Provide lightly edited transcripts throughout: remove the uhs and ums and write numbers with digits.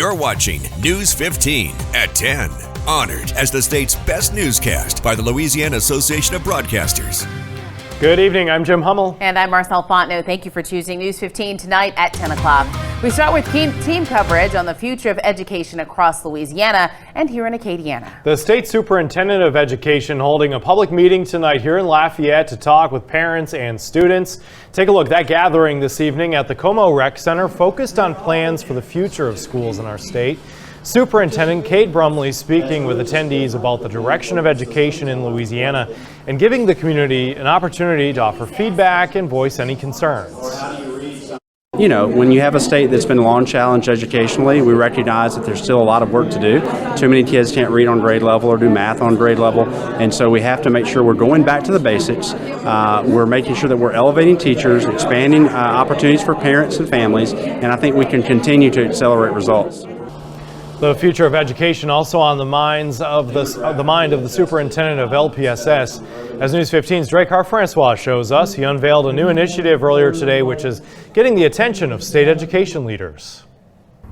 You're watching News 15 at 10. Honored as the state's best newscast by the Louisiana Association of Broadcasters. Good evening, I'm Jim Hummel. And I'm Marcel Fontenot. Thank you for choosing News 15 tonight at 10 o'clock. We start with team coverage on the future of education across Louisiana and here in Acadiana. The state superintendent of education holding a public meeting tonight here in Lafayette to talk with parents and students. Take a look. That gathering this evening at the Como Rec Center focused on plans for the future of schools in our state. Superintendent Kate Brumley speaking with attendees about the direction of education in Louisiana and giving the community an opportunity to offer feedback and voice any concerns. You know, when you have a state that's been long challenged educationally, we recognize that there's still a lot of work to do. Too many kids can't read on grade level or do math on grade level, and so we have to make sure we're going back to the basics. We're making sure that we're elevating teachers, expanding opportunities for parents and families, and I think we can continue to accelerate results. The future of education also on the mind of the superintendent of LPSS. As News 15's Drake Francois shows us, he unveiled a new initiative earlier today which is getting the attention of state education leaders.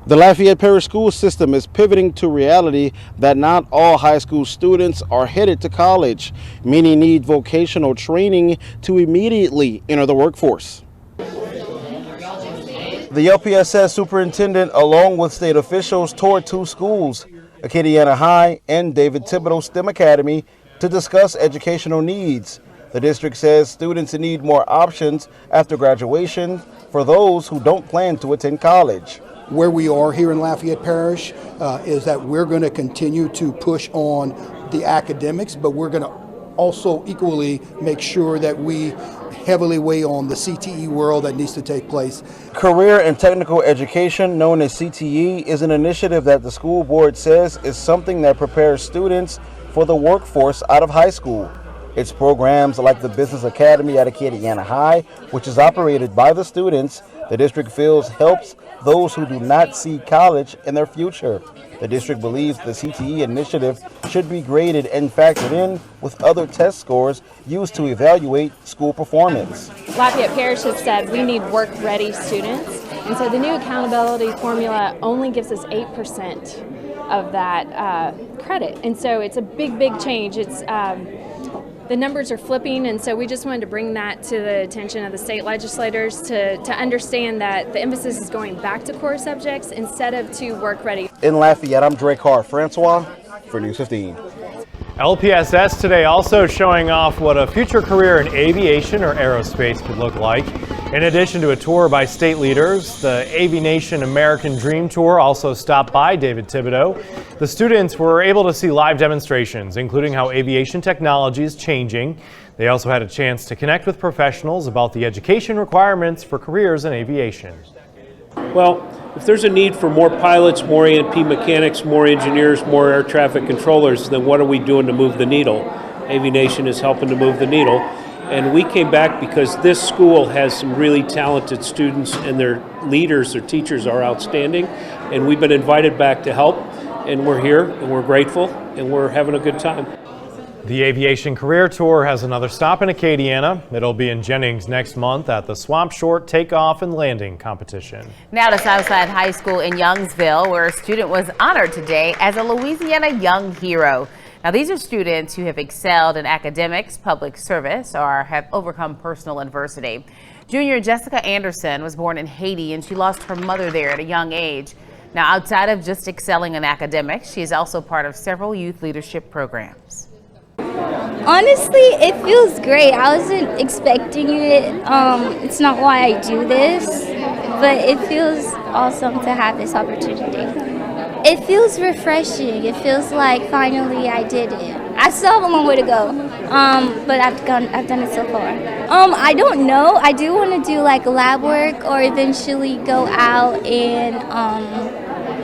The Lafayette Parish school system is pivoting to reality that not all high school students are headed to college. Many need vocational training to immediately enter the workforce. The LPSS superintendent, along with state officials, toured two schools, Acadiana High and David Thibodeau STEM Academy, to discuss educational needs. The district says students need more options after graduation for those who don't plan to attend college. Where we are here in Lafayette Parish is that we're going to continue to push on the academics, but we're going to also equally make sure that we heavily weigh on the CTE world that needs to take place. Career and Technical Education, known as CTE, is an initiative that the school board says is something that prepares students for the workforce out of high school. It's programs like the Business Academy at Acadiana High, which is operated by the students, the district feels helps those who do not see college in their future. The district believes the CTE initiative should be graded and factored in with other test scores used to evaluate school performance. Lafayette Parish has said we need work-ready students, and so the new accountability formula only gives us 8% of that credit, and so it's a big change. It's the numbers are flipping, and so we just wanted to bring that to the attention of the state legislators to understand that the emphasis is going back to core subjects instead of to work ready. In Lafayette, I'm Drake Francois for News 15. LPSS today also showing off what a future career in aviation or aerospace could look like. In addition to a tour by state leaders, the Aviation American Dream Tour also stopped by David Thibodeau. The students were able to see live demonstrations, including how aviation technology is changing. They also had a chance to connect with professionals about the education requirements for careers in aviation. Well, if there's a need for more pilots, more A&P mechanics, more engineers, more air traffic controllers, then what are we doing to move the needle? Aviation is helping to move the needle. And we came back because this school has some really talented students, and their leaders, their teachers are outstanding. And we've been invited back to help, and we're here, and we're grateful, and we're having a good time. The Aviation Career Tour has another stop in Acadiana. It'll be in Jennings next month at the Swamp Short Takeoff and Landing Competition. Now to Southside High School in Youngsville, where a student was honored today as a Louisiana Young Hero. Now, these are students who have excelled in academics, public service, or have overcome personal adversity. Junior Jessica Anderson was born in Haiti, and she lost her mother there at a young age. Now, outside of just excelling in academics, she is also part of several youth leadership programs. Honestly, it feels great. I wasn't expecting it. It's not why I do this, but it feels awesome to have this opportunity. It feels refreshing. It feels like finally I did it. I still have a long way to go, but I've done it so far. I don't know. I do want to do like lab work or eventually go out and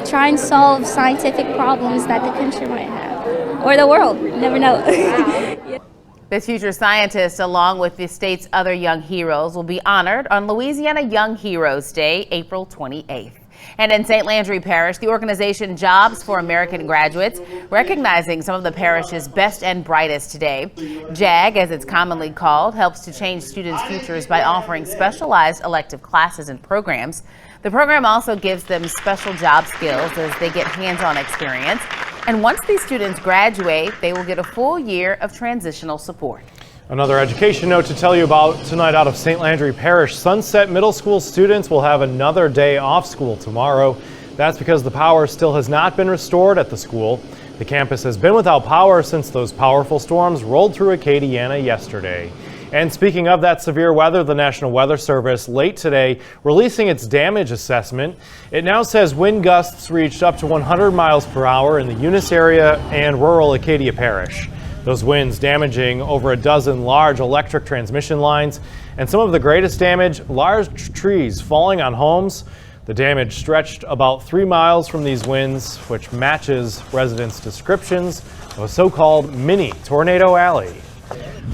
try and solve scientific problems that the country might have, or the world. You never know. Yeah. This future scientist, along with the state's other young heroes, will be honored on Louisiana Young Heroes Day, April 28th. And in St. Landry Parish, the organization Jobs for American Graduates recognizing some of the parish's best and brightest today. JAG, as it's commonly called, helps to change students' futures by offering specialized elective classes and programs. The program also gives them special job skills as they get hands-on experience. And once these students graduate, they will get a full year of transitional support. Another education note to tell you about tonight out of St. Landry Parish. Sunset Middle School students will have another day off school tomorrow. That's because the power still has not been restored at the school. The campus has been without power since those powerful storms rolled through Acadiana yesterday. And speaking of that severe weather, the National Weather Service late today releasing its damage assessment. It now says wind gusts reached up to 100 miles per hour in the Eunice area and rural Acadia Parish. Those winds damaging over a dozen large electric transmission lines, and some of the greatest damage, large trees falling on homes. The damage stretched about 3 miles from these winds, which matches residents' descriptions of a so-called mini tornado alley.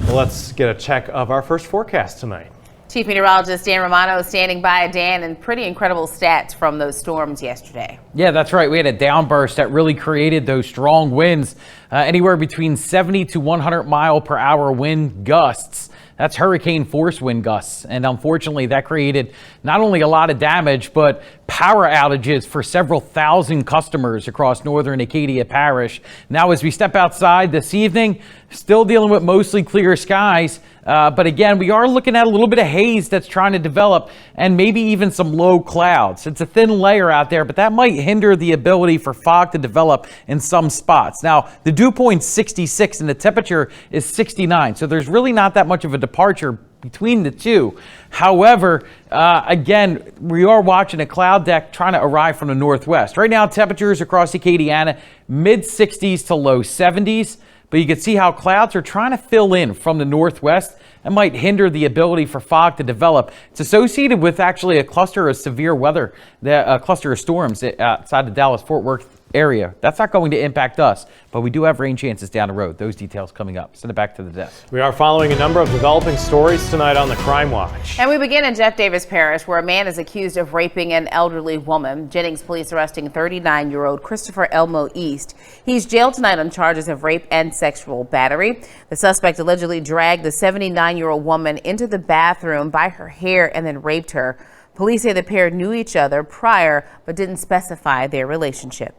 Well, let's get a check of our first forecast tonight. Chief Meteorologist Dan Romano standing by. Dan, and pretty incredible stats from those storms yesterday. Yeah, that's right. We had a downburst that really created those strong winds, anywhere between 70 to 100 mile per hour wind gusts. That's hurricane force wind gusts. And unfortunately, that created not only a lot of damage, but power outages for several thousand customers across northern Acadia Parish. Now, as we step outside this evening, still dealing with mostly clear skies. But again, we are looking at a little bit of haze that's trying to develop and maybe even some low clouds. It's a thin layer out there, but that might hinder the ability for fog to develop in some spots. Now, the dew point's 66 and the temperature is 69. So there's really not that much of a departure between the two. However, again, we are watching a cloud deck trying to arrive from the northwest. Right now, temperatures across Acadiana, mid 60s to low 70s. But you can see how clouds are trying to fill in from the northwest and might hinder the ability for fog to develop. It's associated with actually a cluster of severe weather, a cluster of storms outside the Dallas-Fort Worth area. That's not going to impact us, but we do have rain chances down the road. Those details coming up. Send it back to the desk. We are following a number of developing stories tonight on the Crime Watch. And we begin in Jeff Davis Parish, where a man is accused of raping an elderly woman. Jennings police arresting 39-year-old Christopher Elmo East. He's jailed tonight on charges of rape and sexual battery. The suspect allegedly dragged the 79-year-old woman into the bathroom by her hair and then raped her. Police say the pair knew each other prior, but didn't specify their relationship.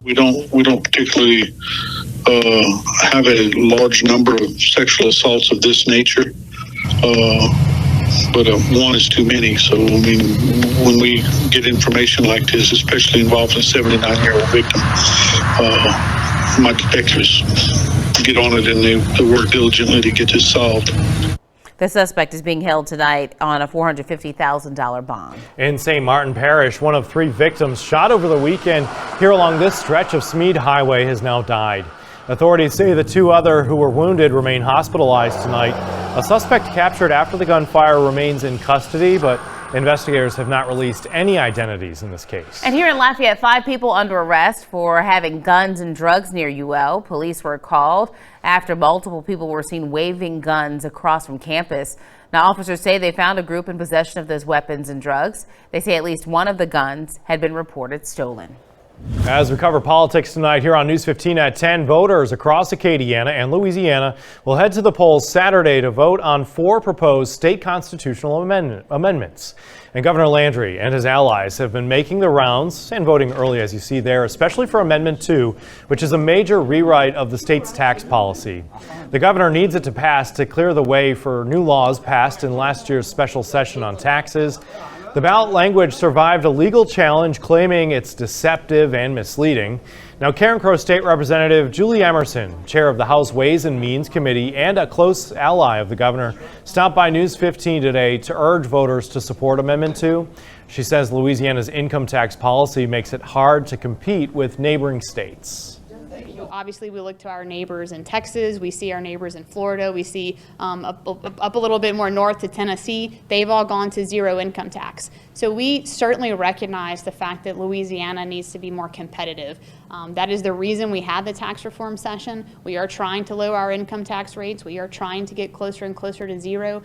We don't particularly have a large number of sexual assaults of this nature, but one is too many. So, I mean, when we get information like this, especially involving a 79-year-old victim, my detectives get on it and they work diligently to get this solved. The suspect is being held tonight on a $450,000 bond. In St. Martin Parish, one of 3 victims shot over the weekend here along this stretch of Smead Highway has now died. Authorities say the 2 others who were wounded remain hospitalized tonight. A suspect captured after the gunfire remains in custody, but investigators have not released any identities in this case. And here in Lafayette, 5 people under arrest for having guns and drugs near UL. Police were called after multiple people were seen waving guns across from campus. Now, officers say they found a group in possession of those weapons and drugs. They say at least one of the guns had been reported stolen. As we cover politics tonight here on News 15 at 10, voters across Acadiana and Louisiana will head to the polls Saturday to vote on 4 proposed state constitutional amendments. And Governor Landry and his allies have been making the rounds and voting early, as you see there, especially for Amendment 2, which is a major rewrite of the state's tax policy. The governor needs it to pass to clear the way for new laws passed in last year's special session on taxes. The ballot language survived a legal challenge claiming it's deceptive and misleading. Now, Karen Crow State Representative Julie Emerson, chair of the House Ways and Means Committee and a close ally of the governor, stopped by News 15 today to urge voters to support Amendment 2. She says Louisiana's income tax policy makes it hard to compete with neighboring states. Obviously, we look to our neighbors in Texas. We see our neighbors in Florida. We see up a little bit more north to Tennessee. They've all gone to zero income tax. So we certainly recognize the fact that Louisiana needs to be more competitive. That is the reason we had the tax reform session. We are trying to lower our income tax rates. We are trying to get closer and closer to zero.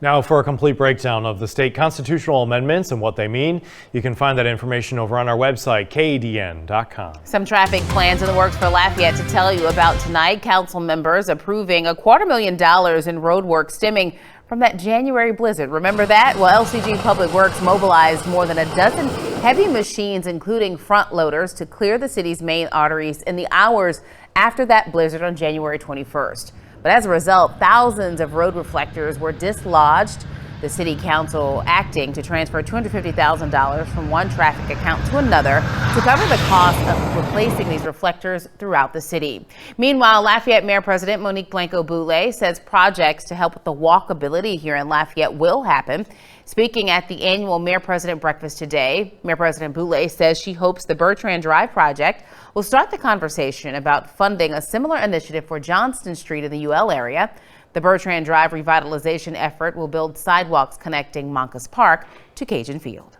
Now, for a complete breakdown of the state constitutional amendments and what they mean, you can find that information over on our website, KADN.com. Some traffic plans in the works for Lafayette to tell you about tonight. Council members approving $250,000 in road work stemming from that January blizzard. Remember that? Well, LCG Public Works mobilized more than a dozen heavy machines, including front loaders, to clear the city's main arteries in the hours after that blizzard on January 21st. But as a result, thousands of road reflectors were dislodged. The city council acting to transfer $250,000 from one traffic account to another to cover the cost of replacing these reflectors throughout the city. Meanwhile, Lafayette Mayor President Monique Blanco-Boulay says projects to help with the walkability here in Lafayette will happen. Speaking at the annual Mayor President breakfast today, Mayor President Boulay says she hopes the Bertrand Drive project will start the conversation about funding a similar initiative for Johnston Street in the UL area. The Bertrand Drive revitalization effort will build sidewalks connecting Moncas Park to Cajun Field.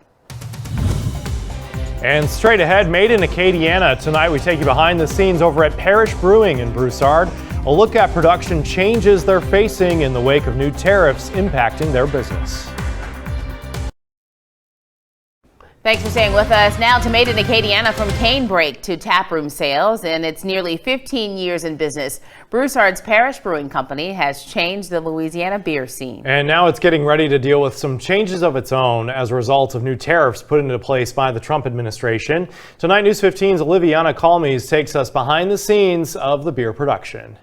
And straight ahead, made in Acadiana, tonight we take you behind the scenes over at Parish Brewing in Broussard. A look at production changes they're facing in the wake of new tariffs impacting their business. Thanks for staying with us. Now to Made in Acadiana, from cane break to taproom sales. In its nearly 15 years in business, Broussard's Parish Brewing Company has changed the Louisiana beer scene. And now it's getting ready to deal with some changes of its own as a result of new tariffs put into place by the Trump administration. Tonight, News 15's Oliviana Calmes takes us behind the scenes of the beer production.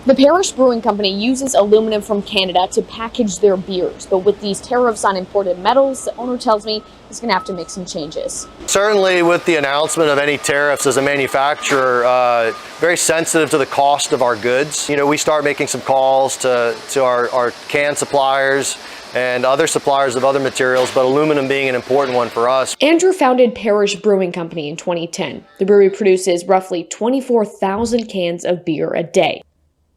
The Parish Brewing Company uses aluminum from Canada to package their beers, but with these tariffs on imported metals, the owner tells me he's going to have to make some changes. Certainly with the announcement of any tariffs as a manufacturer, very sensitive to the cost of our goods. You know, we start making some calls to our can suppliers and other suppliers of other materials, but aluminum being an important one for us. Andrew founded Parish Brewing Company in 2010. The brewery produces roughly 24,000 cans of beer a day.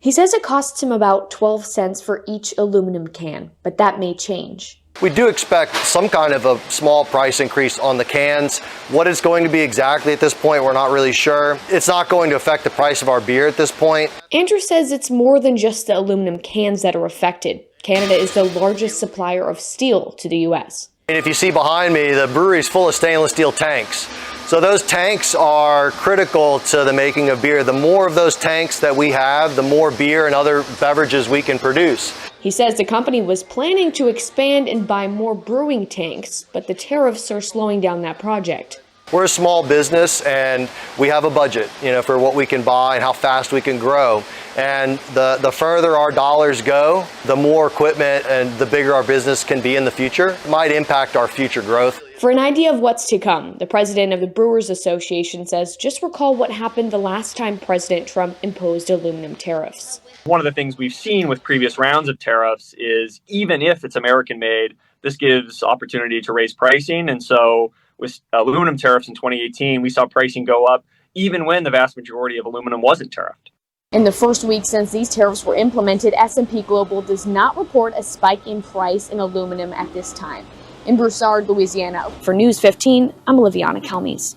He says it costs him about 12 cents for each aluminum can, but that may change. We do expect some kind of a small price increase on the cans. What it's going to be exactly at this point, we're not really sure. It's not going to affect the price of our beer at this point. Andrew says it's more than just the aluminum cans that are affected. Canada is the largest supplier of steel to the U.S. And if you see behind me, the brewery is full of stainless steel tanks. So those tanks are critical to the making of beer. The more of those tanks that we have, the more beer and other beverages we can produce. He says the company was planning to expand and buy more brewing tanks, but the tariffs are slowing down that project. We're a small business and we have a budget, for what we can buy and how fast we can grow. And the further our dollars go, the more equipment and the bigger our business can be in the future. It might impact our future growth. For an idea of what's to come, the president of the Brewers Association says just recall what happened the last time President Trump imposed aluminum tariffs. One of the things we've seen with previous rounds of tariffs is even if it's American made, this gives opportunity to raise pricing. And so with aluminum tariffs in 2018, we saw pricing go up even when the vast majority of aluminum wasn't tariffed. In the first week since these tariffs were implemented, S&P Global does not report a spike in price in aluminum at this time. In Broussard, Louisiana, for News 15, I'm Oliviana Calmes.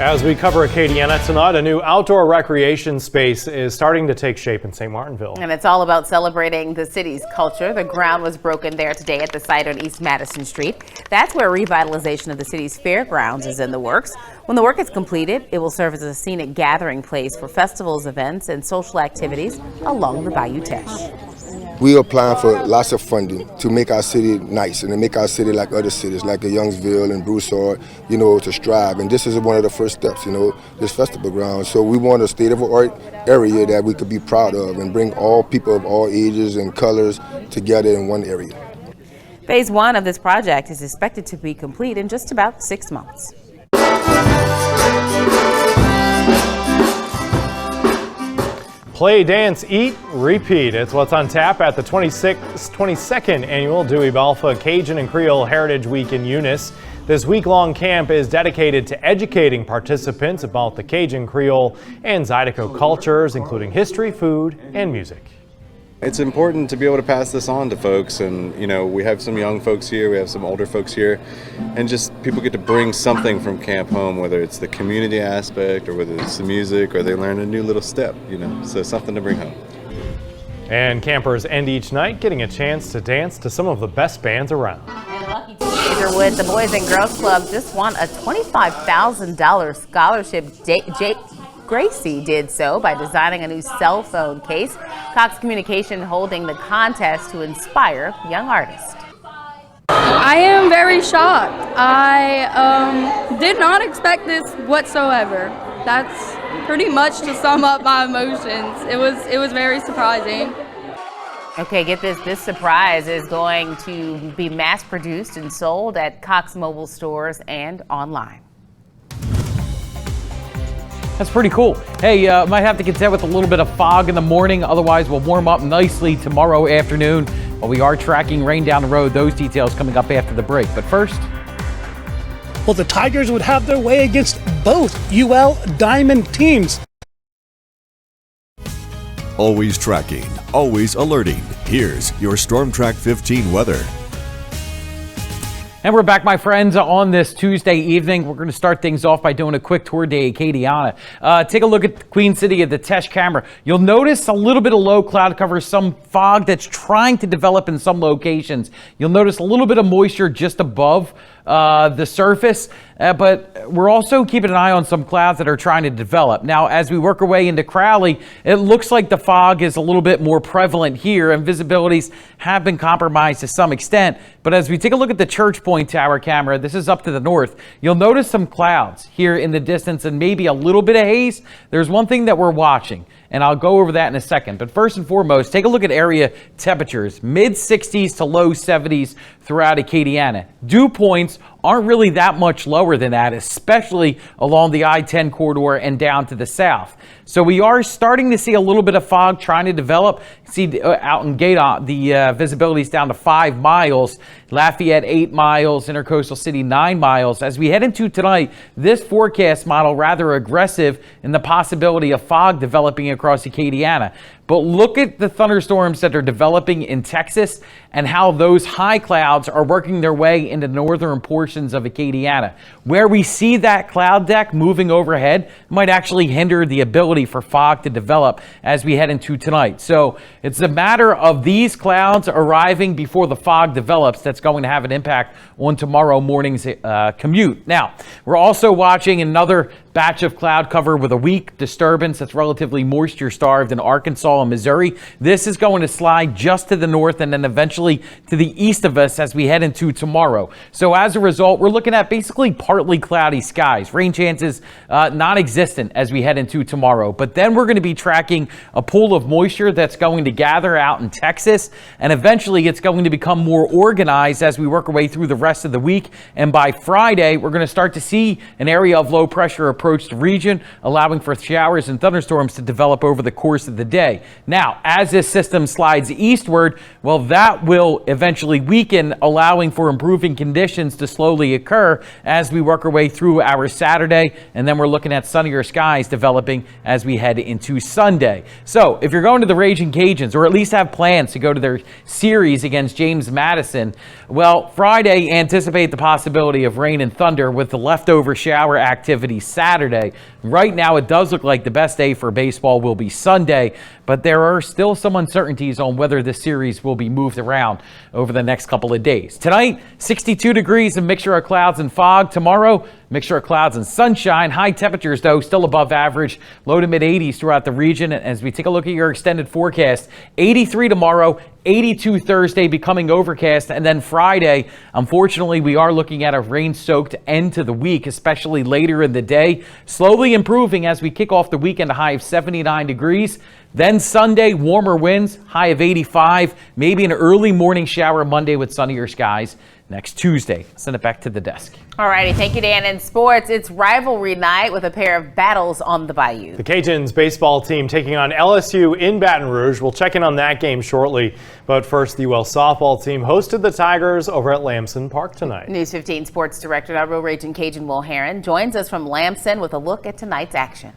As we cover Acadiana tonight, a new outdoor recreation space is starting to take shape in St. Martinville. And it's all about celebrating the city's culture. The ground was broken there today at the site on East Madison Street. That's where revitalization of the city's fairgrounds is in the works. When the work is completed, it will serve as a scenic gathering place for festivals, events, and social activities along the Bayou Teche. We are applying for lots of funding to make our city nice and to make our city like other cities, like Youngsville and Broussard, to strive. And this is one of the first steps, this festival ground. So we want a state-of-the-art area that we could be proud of and bring all people of all ages and colors together in one area. Phase 1 of this project is expected to be complete in just about 6 months. Play, dance, eat, repeat. It's what's on tap at the 22nd annual Dewey Balfa Cajun and Creole Heritage Week in Eunice. This week-long camp is dedicated to educating participants about the Cajun, Creole, and Zydeco cultures, including history, food, and music. It's important to be able to pass this on to folks, and we have some young folks here, we have some older folks here, and just people get to bring something from camp home, whether it's the community aspect or whether it's the music or they learn a new little step, so something to bring home. And campers end each night getting a chance to dance to some of the best bands around. And a lucky teenager with the Boys and Girls Club just won a $25,000 scholarship. Gracie did so by designing a new cell phone case. Cox Communication holding the contest to inspire young artists. I am very shocked. I did not expect this whatsoever. That's pretty much to sum up my emotions. It was very surprising. Okay, get this. This surprise is going to be mass produced and sold at Cox mobile stores and online. That's pretty cool. Hey, might have to contend with a little bit of fog in the morning. Otherwise, we'll warm up nicely tomorrow afternoon. But we are tracking rain down the road. Those details coming up after the break. But first, well, the Tigers would have their way against both UL Diamond teams. Always tracking, always alerting. Here's your Storm Track 15 weather. and we're back, my friends, on this Tuesday evening. We're going to start things off by doing a quick tour de Acadiana. Take a look at the Queen City of the Tesh camera. You'll notice a little bit of low cloud cover, some fog that's trying to develop in some locations. You'll notice a little bit of moisture just above the surface, but we're also keeping an eye on some clouds that are trying to develop. Now, as we work our way into Crowley, it looks like the fog is a little bit more prevalent here, and visibilities have been compromised to some extent. But as we take a look at the Church Point Tower camera, this is up to the north, you'll notice some clouds here in the distance and maybe a little bit of haze. There's one thing that we're watching, and I'll go over that in a second. But first and foremost, take a look at area temperatures, mid 60s to low 70s throughout Acadiana. Dew points aren't really that much lower than that, especially along the I-10 corridor and down to the south. So we are starting to see a little bit of fog trying to develop. See out in Gaydon, the visibility is down to 5 miles. Lafayette 8 miles, Intercoastal City 9 miles. As we head into tonight, this forecast model rather aggressive in the possibility of fog developing across Acadiana. But look at the thunderstorms that are developing in Texas and how those high clouds are working their way into northern portions of Acadiana. Where we see that cloud deck moving overhead might actually hinder the ability for fog to develop as we head into tonight. So it's a matter of these clouds arriving before the fog develops that's going to have an impact on tomorrow morning's commute. Now, we're also watching another batch of cloud cover with a weak disturbance that's relatively moisture starved in Arkansas and Missouri. This is going to slide just to the north and then eventually to the east of us as we head into tomorrow. So as a result, we're looking at basically partly cloudy skies. Rain chances non-existent as we head into tomorrow. But then we're going to be tracking a pool of moisture that's going to gather out in Texas, and eventually it's going to become more organized as we work our way through the rest of the week. And by Friday, we're going to start to see an area of low pressure approach the region, allowing for showers and thunderstorms to develop over the course of the day. Now, as this system slides eastward, well, that will eventually weaken, allowing for improving conditions to slowly occur as we work our way through our Saturday, and then we're looking at sunnier skies developing as we head into Sunday. So if you're going to the Raging Cajuns, or at least have plans to go to their series against James Madison, well, Friday, anticipate the possibility of rain and thunder with the leftover shower activity Saturday. Right now, it does look like the best day for baseball will be Sunday, but there are still some uncertainties on whether this series will be moved around over the next couple of days. Tonight, 62 degrees, a mixture of clouds and fog. Tomorrow, mixture of clouds and sunshine. High temperatures, though, still above average, low to mid 80s throughout the region. As we take a look at your extended forecast, 83 tomorrow, 82 Thursday, becoming overcast, and then Friday, unfortunately, we are looking at a rain-soaked end to the week, especially later in the day, slowly improving as we kick off the weekend, a high of 79 degrees. Then Sunday, warmer winds, high of 85, maybe an early morning shower Monday with sunnier skies next Tuesday. Send it back to the desk. All righty, thank you, Dan. In sports, it's rivalry night with a pair of battles on the Bayou. The Cajuns baseball team taking on LSU in Baton Rouge. We'll check in on that game shortly. But first, the UL softball team hosted the Tigers over at Lamson Park tonight. News 15 sports director, our Real Raging Cajun Will Heron, joins us from Lamson with a look at tonight's action.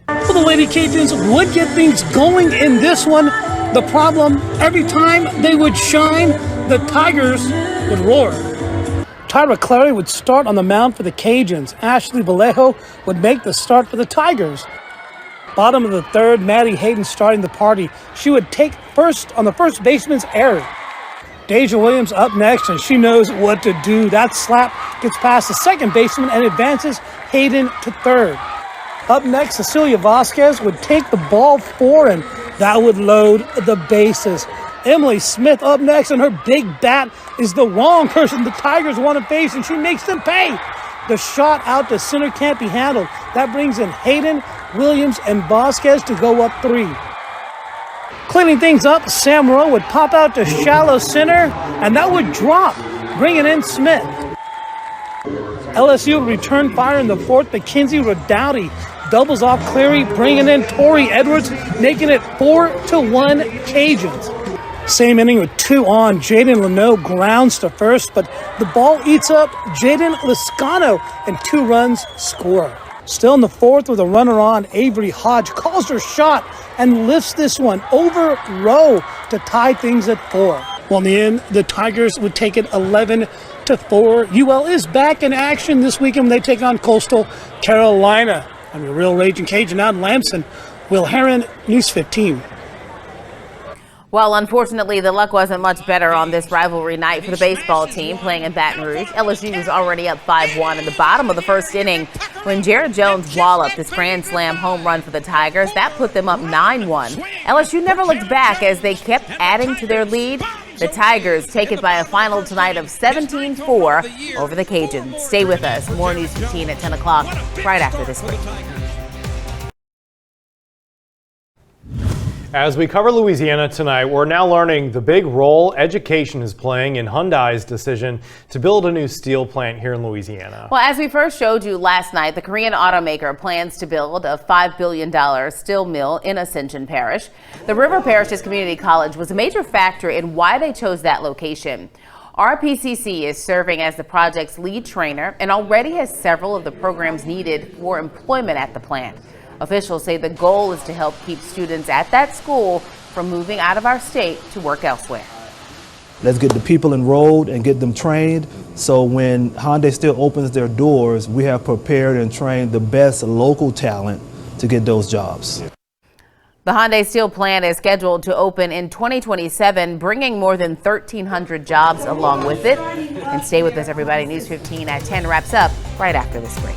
Well, the Lady Cajuns would get things going in this one. The problem, every time they would shine, the Tigers would roar. Tyra Clary would start on the mound for the Cajuns. Ashley Vallejo would make the start for the Tigers. Bottom of the third, Maddie Hayden starting the party. She would take first on the first baseman's error. Deja Williams up next, and she knows what to do. That slap gets past the second baseman and advances Hayden to third. Up next, Cecilia Vasquez would take the ball 4, and that would load the bases. Emily Smith up next, and her big bat is the wrong person the Tigers want to face, and she makes them pay. The shot out to center can't be handled. That brings in Hayden, Williams, and Vasquez to go up 3. Cleaning things up, Sam Rowe would pop out to shallow center, and that would drop, bringing in Smith. LSU would return fire in the 4th. Mackenzie Rodowdy doubles off Cleary, bringing in Tori Edwards, making it 4-1 Cajuns. Same inning with 2 on. Jaden Leno grounds to first, but the ball eats up Jaden Liscano, and 2 runs score. Still in the 4th with a runner on, Avery Hodge calls her shot and lifts this one over Rowe to tie things at 4. Well, in the end, the Tigers would take it 11-4. UL is back in action this weekend when they take on Coastal Carolina. I'm your real Raging Cajun out in Lamson. Will Heron, News 15. Well, unfortunately, the luck wasn't much better on this rivalry night for the baseball team playing in Baton Rouge. LSU was already up 5-1 in the bottom of the 1st inning when Jared Jones walloped this grand slam home run for the Tigers. That put them up 9-1. LSU never looked back as they kept adding to their lead. The Tigers take it by a final tonight of 17-4 over the Cajuns. Stay with us. More News 15 at 10 o'clock right after this break. As we cover Louisiana tonight, we're now learning the big role education is playing in Hyundai's decision to build a new steel plant here in Louisiana. Well, as we first showed you last night, the Korean automaker plans to build a $5 billion steel mill in Ascension Parish. The River Parishes Community College was a major factor in why they chose that location. RPCC is serving as the project's lead trainer and already has several of the programs needed for employment at the plant. Officials say the goal is to help keep students at that school from moving out of our state to work elsewhere. Let's get the people enrolled and get them trained, so when Hyundai Steel opens their doors, we have prepared and trained the best local talent to get those jobs. The Hyundai Steel plant is scheduled to open in 2027, bringing more than 1,300 jobs along with it. And stay with us, everybody. News 15 at 10 wraps up right after this break.